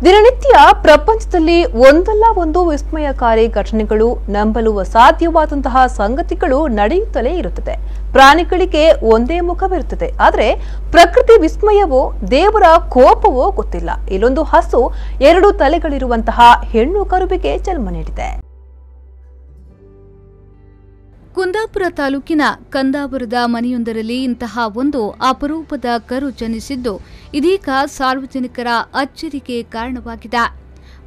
ದಿನನಿತ್ಯ ಪ್ರಪಂಚದಲ್ಲಿ ಒಂದಲ್ಲ ಒಂದು ವಿಸ್ಮಯಕಾರಿ ಘಟನೆಗಳು, ನಂಬಲು ಅಸಾಧ್ಯವಾದಂತಹ ಸಂಗತಿಗಳು ನಡೆಯುತ್ತಲೇ ಇರುತ್ತದೆ. ಪ್ರಾಣಿಗಳಿಗೆ ಒಂದೇ ಮುಖವಿರುತ್ತದೆ, ಆದರೆ ಪ್ರಕೃತಿ ವಿಸ್ಮಯವೋ ದೇವರ ಕೋಪವೋ ಗೊತ್ತಿಲ್ಲ. ಇಲ್ಲೊಂದು ಹಸು 2 ತಲೆಗಳಿರುವಂತಹ ಹೆಣ್ಣು ಕರುವಿಗೆ ಜನ್ಮ ನೀಡಿದೆ. ಕುಂದಾಪುರ ತಾಲೂಕಿನ ಕಂದಾವರದ ಮನೆಯೊಂದರಲ್ಲಿ ಇಂತಹ ಒಂದು ಅಪರೂಪದ ಕರು ಜನಿಸಿದ್ದು ಇದೀಗ ಸಾರ್ವಜನಿಕರ ಅಚ್ಚರಿಗೆ ಕಾರಣವಾಗಿದೆ.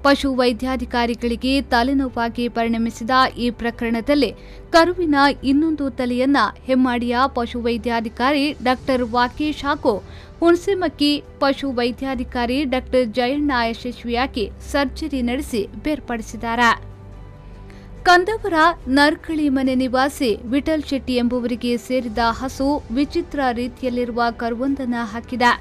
ಪಶು ವೈದ್ಯಾಧಿಕಾರಿಗಳಿಗೆ ತಲೆನೋವಾಗಿ ಪರಿಣಮಿಸಿದ ಈ ಪ್ರಕರಣದಲ್ಲಿ ಕರುವಿನ ಇನ್ನೊಂದು ತಲೆಯನ್ನ ಹೆಮ್ಮಾಡಿಯ ಪಶು ವೈದ್ಯಾಧಿಕಾರಿ ಡಾಕ್ಟರ್ ವಾಕೇಶ್ ಹಾಗೂ ಹುಣಸೆಮಕ್ಕಿ ಪಶು ವೈದ್ಯಾಧಿಕಾರಿ ಡಾಕ್ಟರ್ ಜಯಣ್ಣ ಯಶಸ್ವಿಯಾಗಿ ಸರ್ಜರಿ ನಡೆಸಿ ಬೇರ್ಪಡಿಸಿದ್ದಾರೆ. ಕಂದಾವರ ನರ್ಕಳಿ ಮನೆ ನಿವಾಸಿ ವಿಠಲ್ ಶೆಟ್ಟಿ ಎಂಬುವರಿಗೆ ಸೇರಿದ ಹಸು ವಿಚಿತ್ರ ರೀತಿಯಲ್ಲಿರುವ ಕರುವೊಂದನ್ನು ಹಾಕಿದೆ.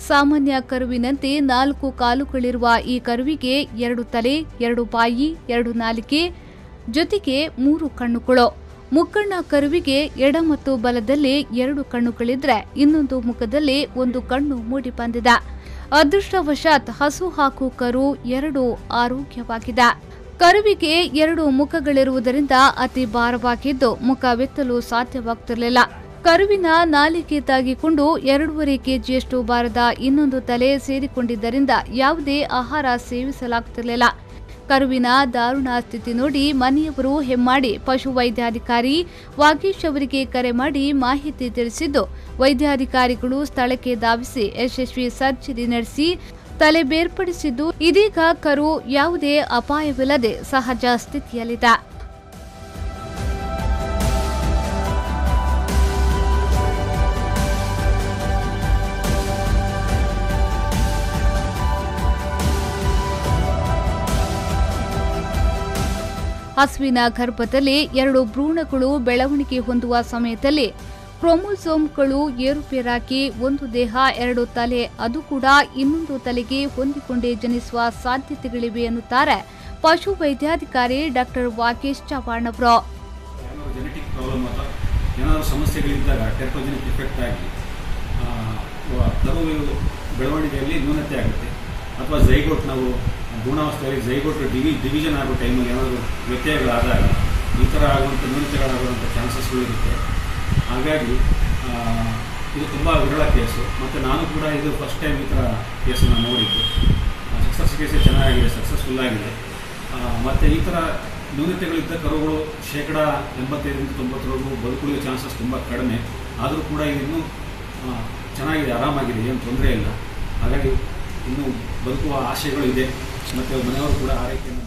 ಸಾಮಾನ್ಯ ಕರುವಿನಂತೆ 4 ಕಾಲುಗಳಿರುವ ಈ ಕರುವಿಗೆ 2 ತಲೆ, 2 ಬಾಯಿ, 2 ನಾಲಿಗೆ ಜೊತೆಗೆ 3 ಕಣ್ಣುಗಳು. ಮುಕ್ಕಣ್ಣ ಕರುವಿಗೆ ಎಡ ಮತ್ತು ಬಲದಲ್ಲಿ 2 ಕಣ್ಣುಗಳಿದ್ರೆ ಇನ್ನೊಂದು ಮುಖದಲ್ಲಿ 1 ಕಣ್ಣು ಮೂಡಿ ಬಂದಿದೆ. ಅದೃಷ್ಟವಶಾತ್ ಹಸು ಹಾಗೂ ಕರು 2 ಆರೋಗ್ಯವಾಗಿದೆ. ಕರುವಿಗೆ 2 ಮುಖಗಳಿರುವುದರಿಂದ ಅತಿ ಭಾರವಾಗಿದ್ದು ಮುಖವೆತ್ತಲು ಸಾಧ್ಯವಾಗುತ್ತಿರಲಿಲ್ಲ. ಕರುವಿನ ನಾಲಿಗೆ ತಾಗಿಕೊಂಡು 2.5 ಕೆಜಿಯಷ್ಟು ಭಾರದ ಇನ್ನೊಂದು ತಲೆ ಸೇರಿಕೊಂಡಿದ್ದರಿಂದ ಯಾವುದೇ ಆಹಾರ ಸೇವಿಸಲಾಗುತ್ತಿರಲಿಲ್ಲ. ಕರುವಿನ ದಾರುಣ ಸ್ಥಿತಿ ನೋಡಿ ಮನೆಯವರು ಹೆಮ್ಮಾಡಿ ಪಶು ವೈದ್ಯಾಧಿಕಾರಿ ವಾಗೀಶ್ ಅವರಿಗೆ ಕರೆ ಮಾಡಿ ಮಾಹಿತಿ ತಿಳಿಸಿದ್ದು ವೈದ್ಯಾಧಿಕಾರಿಗಳು ಸ್ಥಳಕ್ಕೆ ಧಾವಿಸಿ ಯಶಸ್ವಿ ಸರ್ಜರಿ ನಡೆಸಿ ತಲೆ ಬೇರ್ಪಡಿಸಿದ್ದು ಇದೀಗ ಕರು ಯಾವುದೇ ಅಪಾಯವಿಲ್ಲದೆ ಸಹಜ ಸ್ಥಿತಿಯಲ್ಲಿದೆ. ಹಸುವಿನ ಗರ್ಭದಲ್ಲಿ 2 ಭ್ರೂಣಗಳು ಬೆಳವಣಿಗೆ ಹೊಂದುವ ಸಮಯದಲ್ಲಿ ಕ್ರೋಮೋಸೋಮ್ಗಳು ಏರುಪೇರಾಗಿ ಒಂದು ದೇಹ 2 ತಲೆ, ಅದು ಕೂಡ ಇನ್ನೊಂದು ತಲೆಗೆ ಹೊಂದಿಕೊಂಡೇ ಜನಿಸುವ ಸಾಧ್ಯತೆಗಳಿವೆ ಎನ್ನುತ್ತಾರೆ ಪಶು ವೈದ್ಯಾಧಿಕಾರಿ ಡಾಕ್ಟರ್ ವಾಕೇಶ್ ಚವಾಣ್ ಅವರು. ಜೆನೆಟಿಕ್ ಪ್ರಾಬ್ಲಮ್ ಅಥವಾ ಏನಾದರೂ ಸಮಸ್ಯೆಗಳಿದ್ದಾಗ ಟೆರಟೋಜೆನಿಕ್ ಎಫೆಕ್ಟ್ ಆಗಿ ಕರು ಬೆಳವಣಿಗೆಯಲ್ಲಿ ನ್ಯೂನತೆ ಆಗುತ್ತೆ ಅಥವಾ ಝೈಗೋಟ್ ನಾವು ಭ್ರೂಣಾವಸ್ಥೆಯಲ್ಲಿ ಝೈಗೋಟ್ ಡಿವಿಷನ್ ಆಗೋ ಟೈಮಲ್ಲಿ ಏನಾದರೂ ವ್ಯತ್ಯಯಗಳಾದಾಗ ಈ ಥರ ಆಗುವಂಥ ನ್ಯೂನತೆಗಳಾಗುವಂಥ ಚಾನ್ಸಸ್ಗಳಿರುತ್ತೆ. ಹಾಗಾಗಿ ಇದು ತುಂಬ ವಿರಳ ಕೇಸು. ಮತ್ತು ನಾನು ಕೂಡ ಇದು ಫಸ್ಟ್ ಟೈಮ್ ಈ ಥರ ಕೇಸನ್ನು ನೋಡಿದ್ದು. ಸಕ್ಸಸ್ ಕೇಸೇ ಚೆನ್ನಾಗಿದೆ, ಸಕ್ಸಸ್ಫುಲ್ ಆಗಿದೆ. ಮತ್ತು ಈ ಥರ ನ್ಯೂನತೆಗಳಿದ್ದ ಕರುಗಳು 85-90 ಬದುಕುಳಿಯೋ ಚಾನ್ಸಸ್ ತುಂಬ ಕಡಿಮೆ. ಆದರೂ ಕೂಡ ಇನ್ನೂ ಚೆನ್ನಾಗಿದೆ, ಆರಾಮಾಗಿದೆ, ಏನು ತೊಂದರೆ ಇಲ್ಲ. ಹಾಗಾಗಿ ಇನ್ನೂ ಬದುಕುವ ಆಶೆಗಳು ಇದೆ ಮತ್ತು ಮನೆಯವರು ಕೂಡ ಆರೈಕೆಯನ್ನು.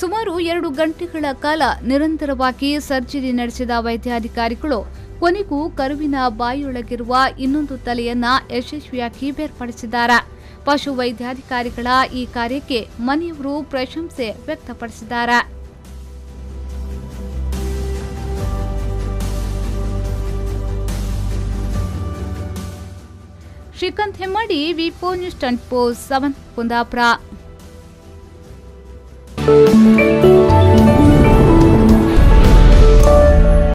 ಸುಮಾರು 2 ಗಂಟೆಗಳ ಕಾಲ ನಿರಂತರವಾಗಿ ಸರ್ಜರಿ ನಡೆಸಿದ ವೈದ್ಯಾಧಿಕಾರಿಗಳು ಕೊನೆಗೂ ಕರುವಿನ ಬಾಯಿಯೊಳಗಿರುವ ಇನ್ನೊಂದು ತಲೆಯನ್ನ ಯಶಸ್ವಿಯಾಗಿ ಬೇರ್ಪಡಿಸಿದ್ದಾರೆ. ಪಶು ವೈದ್ಯಾಧಿಕಾರಿಗಳ ಈ ಕಾರ್ಯಕ್ಕೆ ಮನೆಯವರು ಪ್ರಶಂಸೆ ವ್ಯಕ್ತಪಡಿಸಿದ್ದಾರೆ. ಶ್ರೀಕಾಂತ್ ಹೆಮ್ಮಾಡಿ, ವಿ4 ನ್ಯೂಸ್ 24/7 ಕುಂದಾಪುರ.